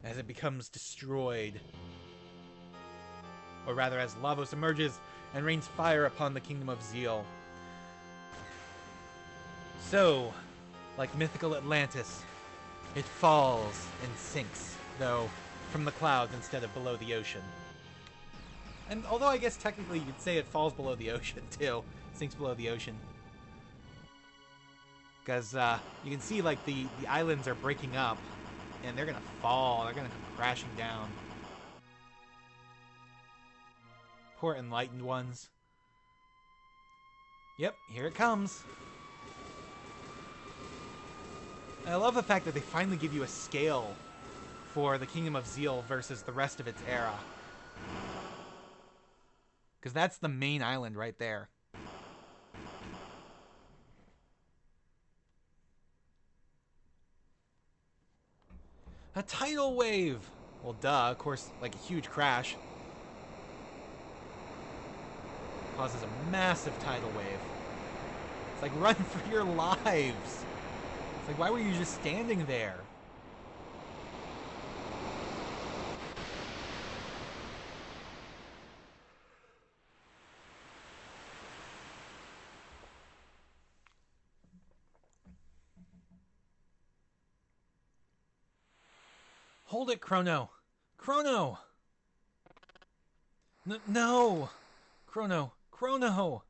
as it becomes destroyed. Or rather, as Lavos emerges and rains fire upon the Kingdom of Zeal. So, like mythical Atlantis, it falls and sinks, though from the clouds instead of below the ocean. And although I guess technically you'd say it falls below the ocean too, sinks below the ocean. Because you can see like the islands are breaking up, and they're gonna fall, they're gonna come crashing down. Poor enlightened ones. Yep, here it comes. I love the fact that they finally give you a scale for the Kingdom of Zeal versus the rest of its era. Because that's the main island right there. A tidal wave! Well, duh, of course, like a huge crash. Causes a massive tidal wave. It's like, run for your lives! It's like, why were you just standing there? Hold it, Chrono! Chrono! No! Chrono! Chrono!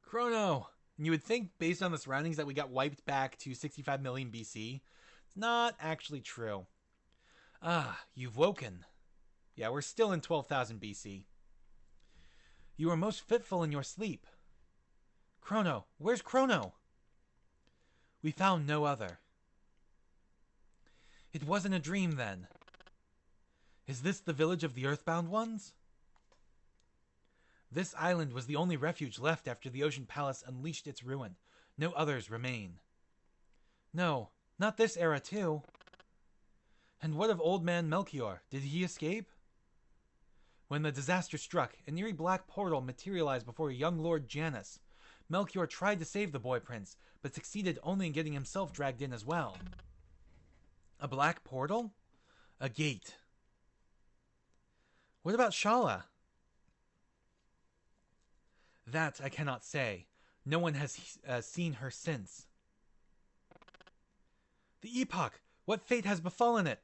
Chrono! And you would think, based on the surroundings, that we got wiped back to 65 million BC. It's not actually true. Ah, you've woken. Yeah, we're still in 12,000 BC. You were most fitful in your sleep. Chrono! Where's Chrono? We found no other. It wasn't a dream, then. Is this the village of the Earthbound ones? This island was the only refuge left after the Ocean Palace unleashed its ruin. No others remain. No, not this era, too. And what of old man Melchior? Did he escape? When the disaster struck, an eerie black portal materialized before young Lord Janus. Melchior tried to save the boy prince, but succeeded only in getting himself dragged in as well. A black portal? A gate. What about Shala? That I cannot say. No one has seen her since. The Epoch! What fate has befallen it?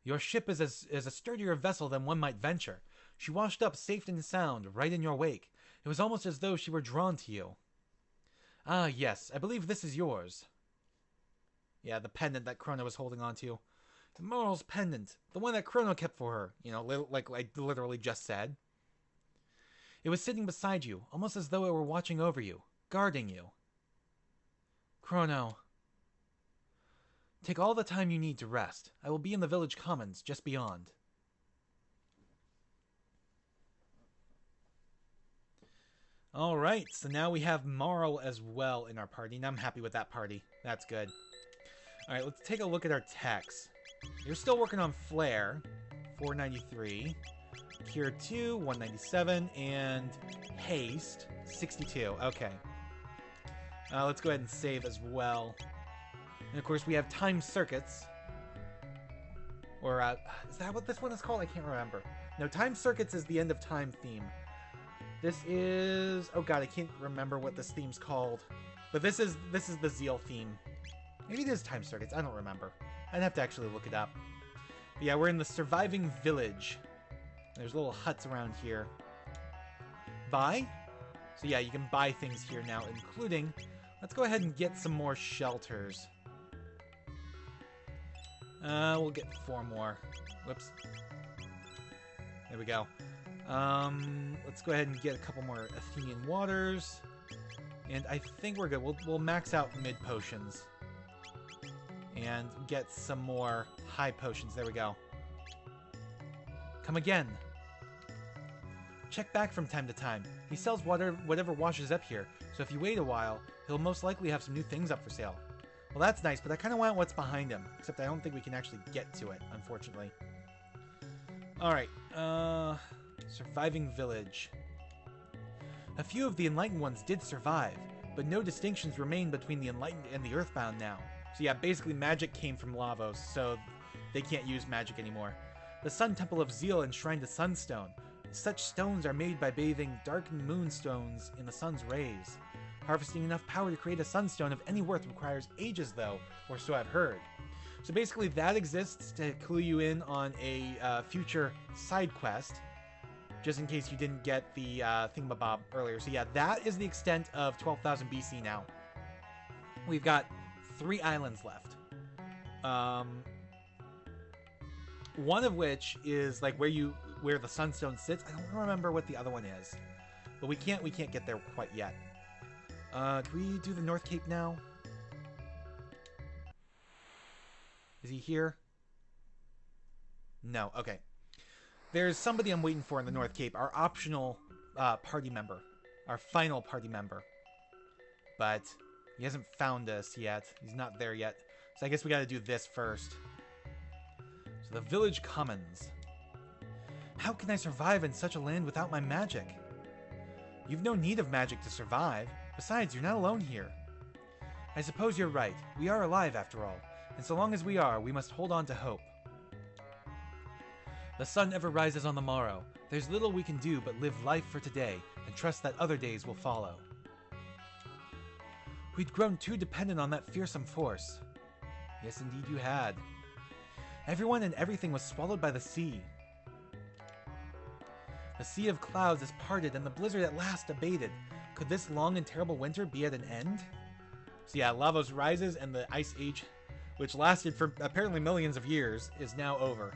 Your ship is a sturdier vessel than one might venture. She washed up safe and sound, right in your wake. It was almost as though she were drawn to you. Ah, yes, I believe this is yours. Yeah, the pendant that Chrono was holding on to. The Moral's pendant. The one that Chrono kept for her. You know, like I literally just said. It was sitting beside you, almost as though it were watching over you, guarding you. Chrono. Take all the time you need to rest. I will be in the village commons, just beyond. Alright, so now we have Marl as well in our party, and I'm happy with that party. That's good. Alright, let's take a look at our techs. You're still working on Flare, 493. Cure 2, 197, and Haste, 62. Okay. Let's go ahead and save as well. And of course we have Time Circuits. Or, is that what this one is called? I can't remember. No, Time Circuits is the End of Time theme. This is... oh god, I can't remember what this theme's called. But this is the Zeal theme. Maybe it is Time Circuits, I don't remember. I'd have to actually look it up. But yeah, we're in the Surviving Village. There's little huts around here. Buy? So yeah, you can buy things here now, including... let's go ahead and get some more shelters. We'll get 4 more. Whoops. There we go. Let's go ahead and get a couple more Athenian waters. And I think we're good. We'll max out mid potions. And get some more high potions. There we go. Come again. Check back from time to time. He sells whatever washes up here, so if you wait a while, he'll most likely have some new things up for sale. Well, that's nice, but I kind of want what's behind him, except I don't think we can actually get to it, unfortunately. Alright, Surviving Village. A few of the Enlightened ones did survive, but no distinctions remain between the Enlightened and the Earthbound now. So yeah, basically magic came from Lavos, so they can't use magic anymore. The Sun Temple of Zeal enshrined a sunstone. Such stones are made by bathing darkened moonstones in the sun's rays. Harvesting enough power to create a sunstone of any worth requires ages, though, or so I've heard. So basically, that exists to clue you in on a future side quest, just in case you didn't get the thingamabob earlier. So yeah, that is the extent of 12,000 BC now. We've got 3 islands left. One of which is like where the sunstone sits. I don't remember what the other one is, but we can't get there quite yet. Can we do the North Cape now? Is he here? No. Okay. There's somebody I'm waiting for in the North Cape. Our optional party member, our final party member, but he hasn't found us yet. He's not there yet. So I guess we got to do this first. So the village commons. How can I survive in such a land without my magic? You've no need of magic to survive. Besides, you're not alone here. I suppose you're right. We are alive after all. And so long as we are, we must hold on to hope. The sun ever rises on the morrow. There's little we can do but live life for today and trust that other days will follow. We'd grown too dependent on that fearsome force. Yes, indeed you had. Everyone and everything was swallowed by the sea. The sea of clouds is parted and the blizzard at last abated. Could this long and terrible winter be at an end? So yeah, Lavos rises and the Ice Age, which lasted for apparently millions of years, is now over.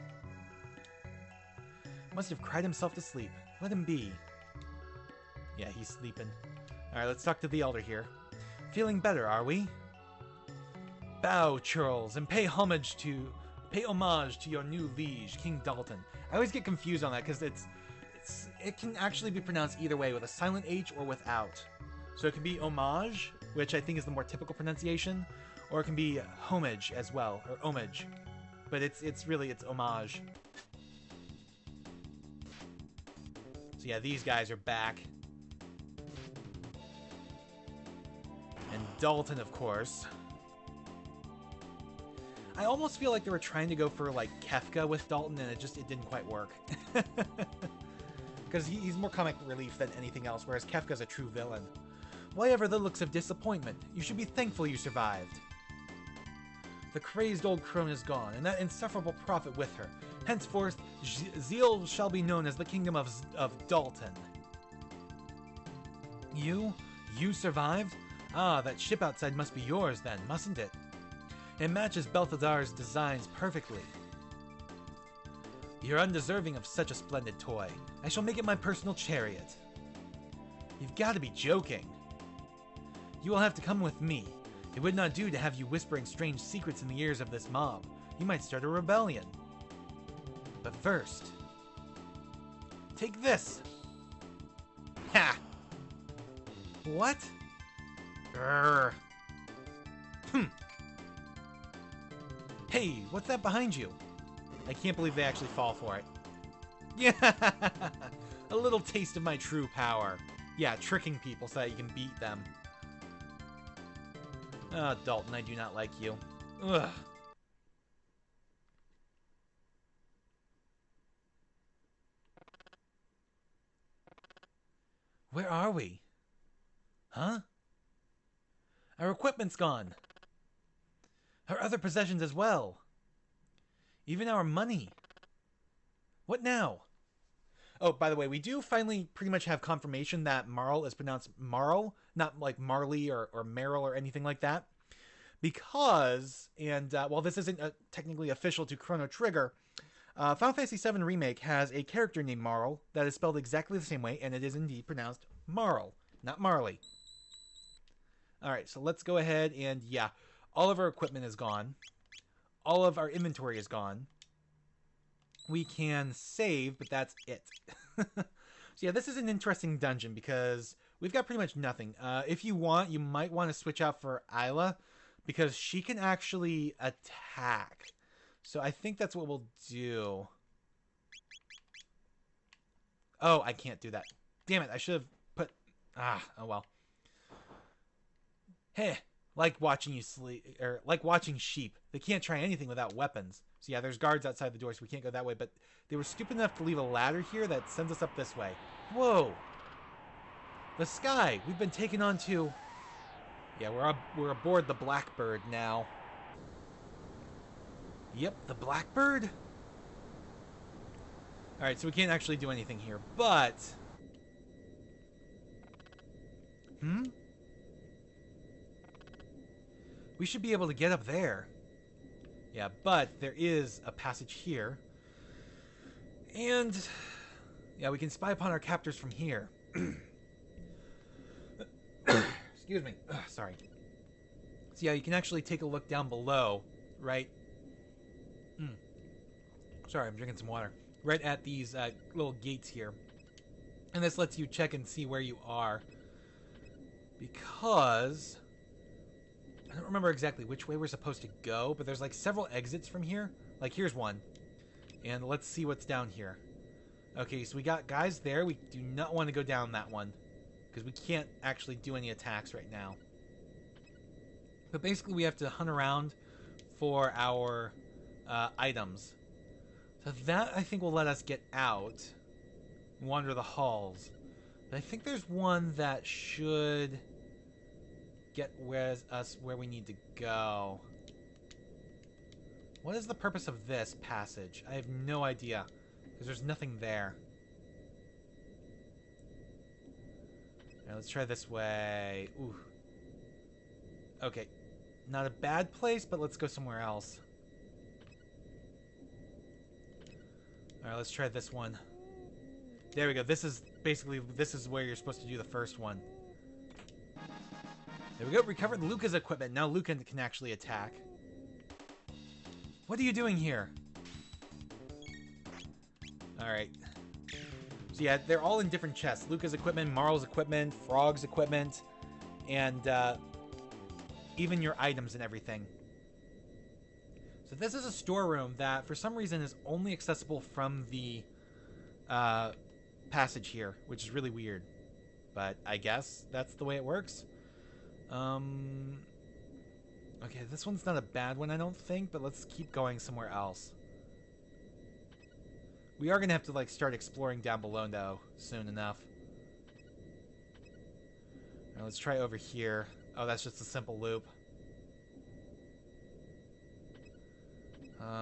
Must have cried himself to sleep. Let him be. Yeah, he's sleeping. Alright, let's talk to the Elder here. Feeling better, are we? Bow, churls, and pay homage to your new liege, King Dalton. I always get confused on that because it can actually be pronounced either way, with a silent H or without. So it can be homage, which I think is the more typical pronunciation, or it can be homage as well, or homage. But it's really homage. So yeah, these guys are back. And Dalton, of course. I almost feel like they were trying to go for, like, Kefka with Dalton, and it didn't quite work. Because he's more comic relief than anything else, whereas Kefka's a true villain. Why ever the looks of disappointment? You should be thankful you survived. The crazed old crone is gone, and that insufferable prophet with her. Henceforth, Zeal shall be known as the kingdom of Dalton. You? You survived? Ah, that ship outside must be yours then, mustn't it? It matches Balthazar's designs perfectly. You're undeserving of such a splendid toy. I shall make it my personal chariot. You've got to be joking. You will have to come with me. It would not do to have you whispering strange secrets in the ears of this mob. You might start a rebellion. But first... take this! Ha! What? Grrr. Hey, what's that behind you? I can't believe they actually fall for it. Yeah! A little taste of my true power. Yeah, tricking people so that you can beat them. Ah, Dalton, I do not like you. Ugh. Where are we? Huh? Our equipment's gone. Our other possessions as well. Even our money. What now? Oh, by the way, we do finally pretty much have confirmation that Marl is pronounced Marl, not like Marley or Meryl or anything like that. Because, and while this isn't technically official to Chrono Trigger, Final Fantasy VII Remake has a character named Marl that is spelled exactly the same way, and it is indeed pronounced Marl, not Marley. Alright, so let's go ahead and, yeah, all of our equipment is gone. All of our inventory is gone. We can save, but that's it. So yeah, this is an interesting dungeon because we've got pretty much nothing. If you want, you might want to switch out for Isla because she can actually attack. So I think that's what we'll do. Oh, I can't do that. Damn it, I should have put... oh well. Hey, Like watching you sleep, or like watching sheep. They can't try anything without weapons. So yeah, there's guards outside the door, so we can't go that way. But they were stupid enough to leave a ladder here that sends us up this way. Whoa! The sky! We've been taken on to... Yeah, we're aboard the Blackbird now. Yep, the Blackbird? Alright, so we can't actually do anything here, but... We should be able to get up there. Yeah, but there is a passage here. And... yeah, we can spy upon our captors from here. Excuse me. Ugh, sorry. So yeah, you can actually take a look down below, right? Sorry, I'm drinking some water. Right at these little gates here. And this lets you check and see where you are. Because... I don't remember exactly which way we're supposed to go, but there's like several exits from here. Like, here's one. And let's see what's down here. Okay, so we got guys there. We do not want to go down that one, because we can't actually do any attacks right now. But basically, we have to hunt around for our items. So that, I think, will let us get out and wander the halls. But I think there's one that should get us where we need to go. What is the purpose of this passage? I have no idea, because there's nothing there. Alright, let's try this way. Ooh. Okay. Not a bad place, but let's go somewhere else. Alright, let's try this one. There we go. This is where you're supposed to do the first one. There we go. Recovered Luca's equipment. Now Luca can actually attack. What are you doing here? Alright. So yeah, they're all in different chests. Luca's equipment, Marl's equipment, Frog's equipment, and even your items and everything. So this is a storeroom that, for some reason, is only accessible from the passage here, which is really weird. But I guess that's the way it works. Okay, this one's not a bad one, I don't think, but let's keep going somewhere else. We are going to have to, like, start exploring down below, though, soon enough. Alright, let's try over here. Oh, that's just a simple loop.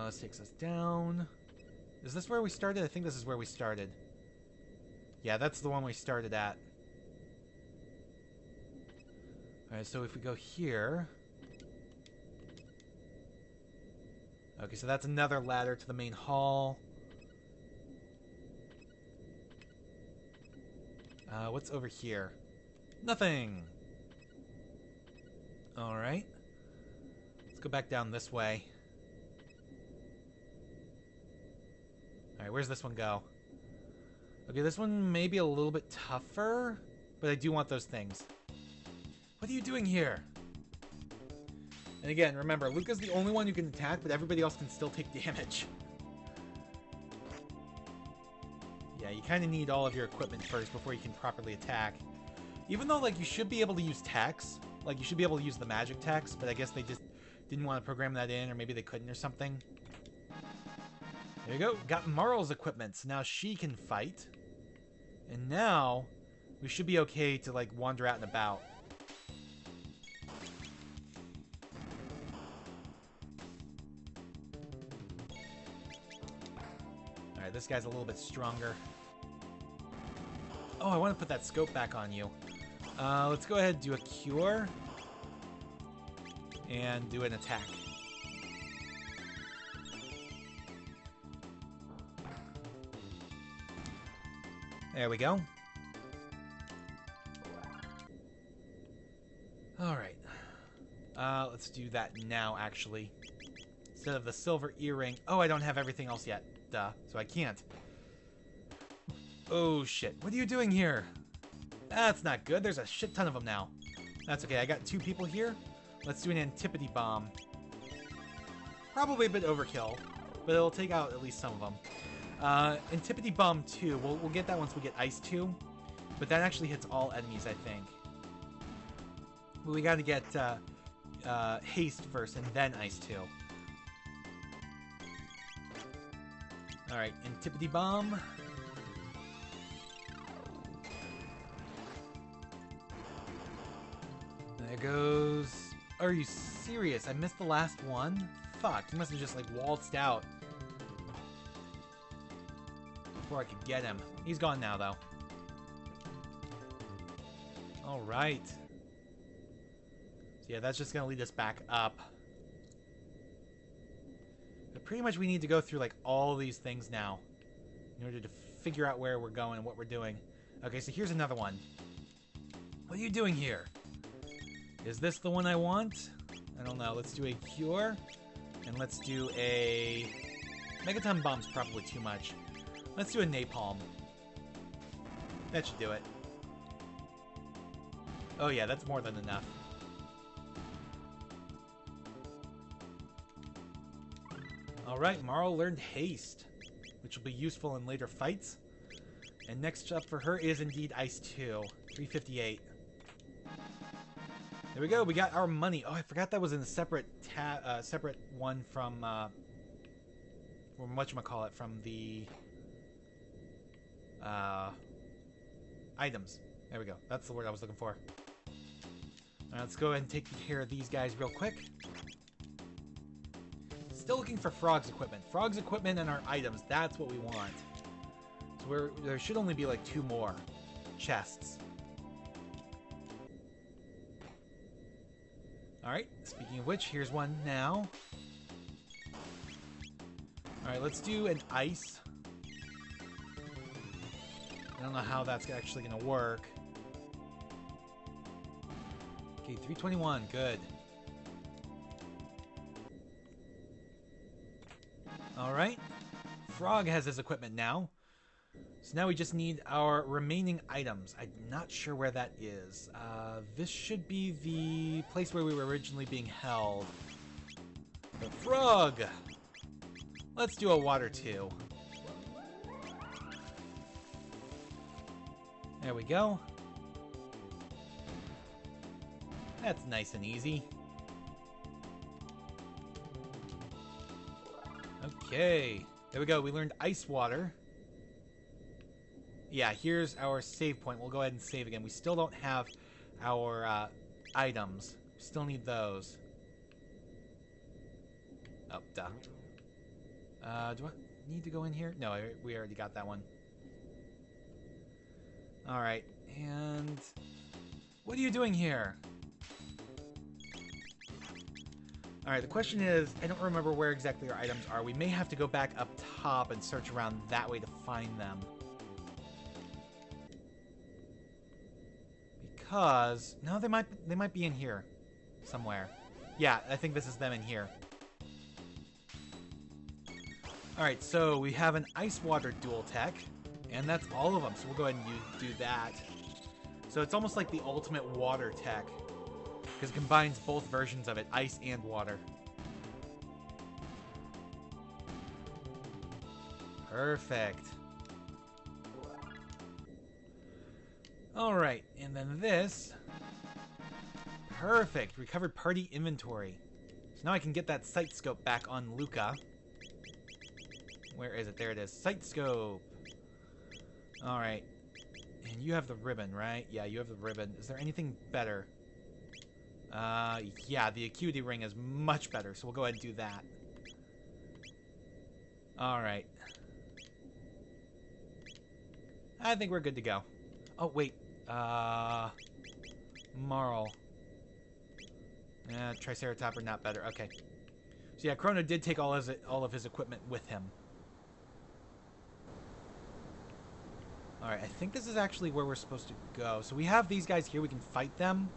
This takes us down. Is this where we started? I think this is where we started. Yeah, that's the one we started at. Alright, so if we go here... Okay, so that's another ladder to the main hall. What's over here? Nothing! Alright. Let's go back down this way. Alright, where's this one go? Okay, this one may be a little bit tougher, but I do want those things. What are you doing here? And again, remember, Luca's the only one who can attack, but everybody else can still take damage. Yeah, you kind of need all of your equipment first before you can properly attack. Even though, like, you should be able to use techs. Like, you should be able to use the magic techs, but I guess they just didn't want to program that in, or maybe they couldn't or something. There you go. Got Marl's equipment, so now she can fight. And now, we should be okay to, like, wander out and about. Alright, this guy's a little bit stronger. Oh, I want to put that scope back on you. Let's go ahead and do a cure. And do an attack. There we go. Alright. Let's do that now, actually. Instead of the silver earring. Oh, I don't have everything else yet. Duh. So I can't. Oh, shit. What are you doing here? That's not good. There's a shit ton of them now. That's okay. I got 2 people here. Let's do an Antipode bomb. Probably a bit overkill, but it'll take out at least some of them. Antipode bomb 2. We'll get that once we get Ice 2. But that actually hits all enemies, I think. But we gotta get haste first and then ice 2. Alright, Antipity Bomb. There goes... Are you serious? I missed the last one? Fuck, he must have just like waltzed out before I could get him. He's gone now though. Alright. So yeah, that's just gonna lead us back up. But pretty much we need to go through like all these things now in order to figure out where we're going and what we're doing. Okay, so here's another one. What are you doing here? Is this the one I want? I don't know. Let's do a cure. And let's do a... Megaton Bomb's probably too much. Let's do a Napalm. That should do it. Oh yeah, that's more than enough. Alright, Marl learned Haste, which will be useful in later fights. And next up for her is indeed Ice 2. 358. There we go, we got our money. Oh, I forgot that was in a separate separate one from whatchamacallit, from the items. There we go. That's the word I was looking for. Alright, let's go ahead and take care of these guys real quick. Still looking for Frog's equipment. Frog's equipment and our items, that's what we want. So there should only be like 2 more chests. Alright, speaking of which, here's one now. Alright, let's do an ice. I don't know how that's actually going to work. Okay, 321, good. Alright, Frog has his equipment now. So now we just need our remaining items. I'm not sure where that is. This should be the place where we were originally being held. But Frog! Let's do a water 2. There we go. That's nice and easy. Okay. There we go. We learned Ice Water. Yeah, here's our save point. We'll go ahead and save again. We still don't have our items. We still need those. Oh, duh. Do I need to go in here? No, we already got that one. Alright, and... What are you doing here? Alright, the question is, I don't remember where exactly our items are. We may have to go back up top and search around that way to find them. Because... No, they might be in here. Somewhere. Yeah, I think this is them in here. Alright, so we have an Ice Water dual tech. And that's all of them, so we'll go ahead and do that. So it's almost like the ultimate water tech. Because it combines both versions of it, ice and water. Perfect. Alright, and then this. Perfect. Recovered party inventory. So now I can get that sight scope back on Luca. Where is it? There it is. Sight scope. Alright. And you have the ribbon, right? Yeah, you have the ribbon. Is there anything better? Yeah, the acuity ring is much better, so we'll go ahead and do that. Alright. I think we're good to go. Oh, wait. Marl. Triceratopper, not better. Okay. So yeah, Chrono did take all of his equipment with him. Alright, I think this is actually where we're supposed to go. So we have these guys here, we can fight them.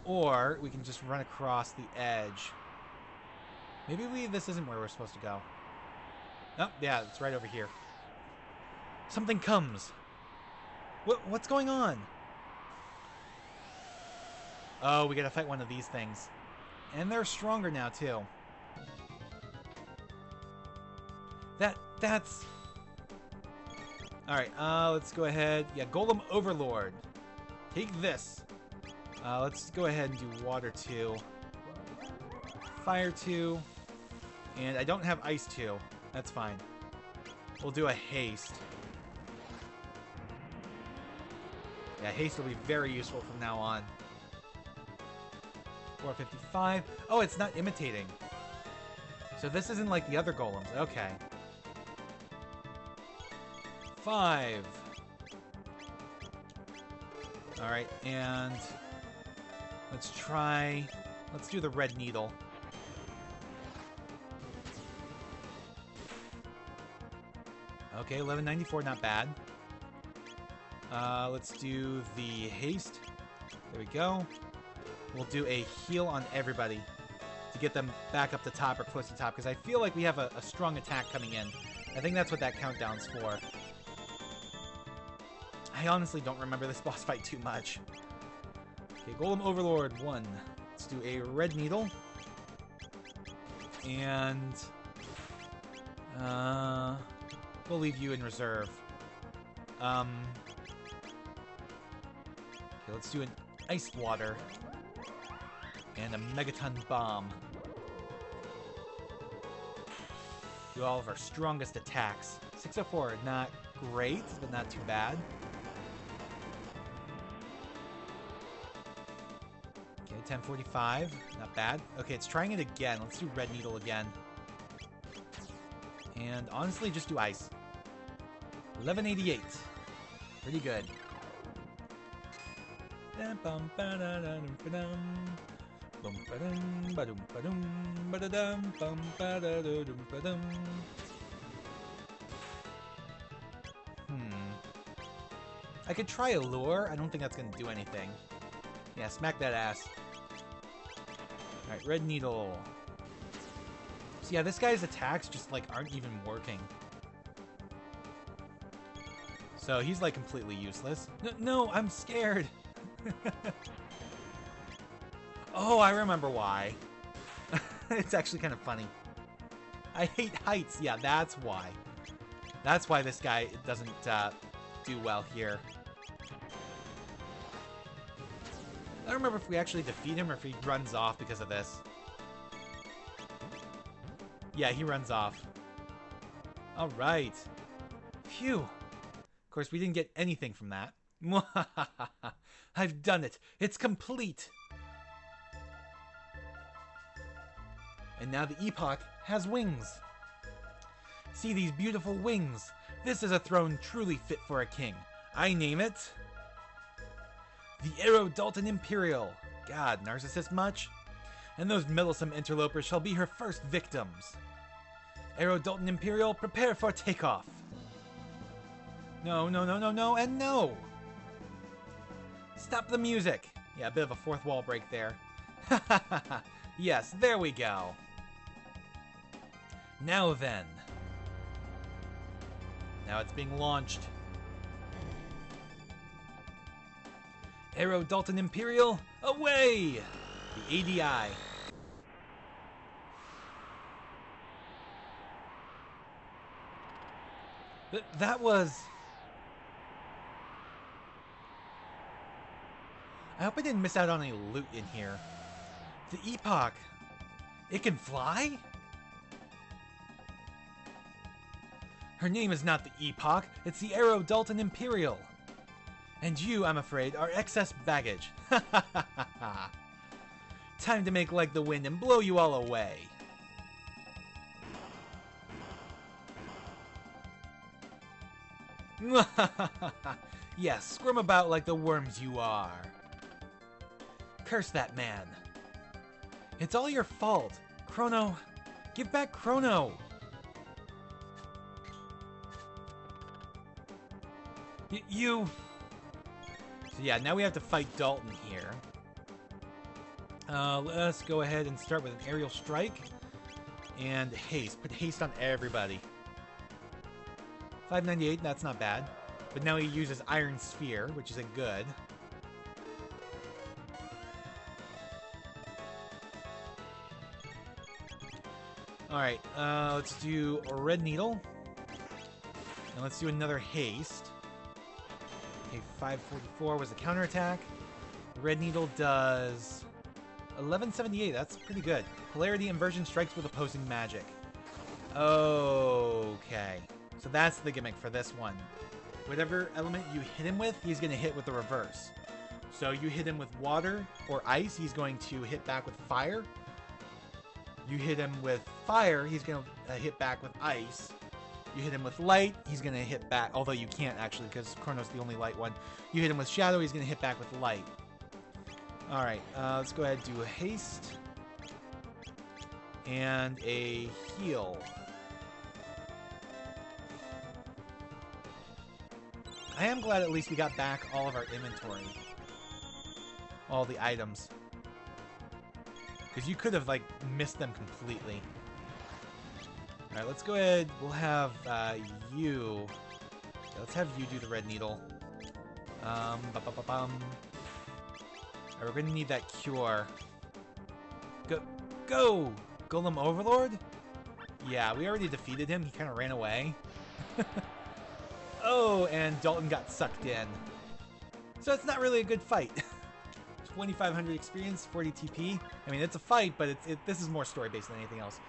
Or we can just run across the edge. Maybe this isn't where we're supposed to go. Oh, yeah, it's right over here. Something comes. What's going on? Oh, we gotta fight one of these things. And they're stronger now, too. That's... Alright, let's go ahead. Yeah, Golem Overlord. Take this. Let's go ahead and do water 2. Fire 2. And I don't have ice 2. That's fine. We'll do a haste. Yeah, haste will be very useful from now on. 455. Oh, it's not imitating. So this isn't like the other golems. Okay. 5. Alright, and let's do the red needle. Okay, 1194, not bad. Let's do the haste. There we go. We'll do a heal on everybody to get them back up to top or close to top, because I feel like we have a strong attack coming in. I think that's what that countdown's for. I honestly don't remember this boss fight too much. Okay, Golem Overlord 1. Let's do a red needle. And we'll leave you in reserve. Okay, let's do an iced water. And a megaton bomb. Do all of our strongest attacks. 604, not great, but not too bad. Okay, 1045, not bad. Okay, it's trying it again. Let's do red needle again. And honestly, just do ice. 1188. Pretty good. I could try a lure. I don't think that's going to do anything. Yeah, smack that ass. Alright, red needle. So yeah, this guy's attacks just like aren't even working. So he's like completely useless. No, I'm scared. Oh, I remember why. It's actually kind of funny. I hate heights. Yeah, that's why. That's why this guy doesn't do well here. I don't remember if we actually defeat him or if he runs off because of this. Yeah, he runs off. All right. Phew. Of course, we didn't get anything from that. I've done it. It's complete. And now the Epoch has wings. See these beautiful wings. This is a throne truly fit for a king. I name it the Aerodalton Imperial. God, narcissist much? And those meddlesome interlopers shall be her first victims. Aerodalton Imperial, prepare for takeoff. No, and no! Stop the music! Yeah, a bit of a fourth wall break there. Yes, there we go. Now then. Now it's being launched. Aerodalton Imperial, away! The ADI. That was... I hope I didn't miss out on any loot in here. The Epoch. It can fly? Her name is not the Epoch, it's the Aerodalton Imperial. And you, I'm afraid, are excess baggage. Time to make like the wind and blow you all away. Yes, squirm about like the worms you are. Curse that man. It's all your fault. Chrono, give back Chrono. You... So yeah, now we have to fight Dalton here. Let's go ahead and start with an aerial strike. And haste. Put haste on everybody. 598, that's not bad. But now he uses Iron Sphere, which isn't good. Alright, let's do a Red Needle. And let's do another haste. Okay, 544 was the counterattack. Red Needle does 1178. That's pretty good. Polarity inversion strikes with opposing magic. Okay. So that's the gimmick for this one. Whatever element you hit him with, he's going to hit with the reverse. So you hit him with water or ice, he's going to hit back with fire. You hit him with fire, he's going to hit back with ice. You hit him with light, he's going to hit back, although you can't actually because Chrono's the only light one. You hit him with shadow, he's going to hit back with light. Alright, let's go ahead and do a haste. And a heal. I am glad at least we got back all of our inventory. All the items. Because you could have, like, missed them completely. Alright, let's go ahead. We'll have, you. Yeah, let's have you do the red needle. Alright, we're gonna need that cure. Go! Golem Overlord? Yeah, we already defeated him. He kind of ran away. Oh, and Dalton got sucked in. So it's not really a good fight. 2,500 experience, 40 TP. I mean, it's a fight, but this is more story-based than anything else.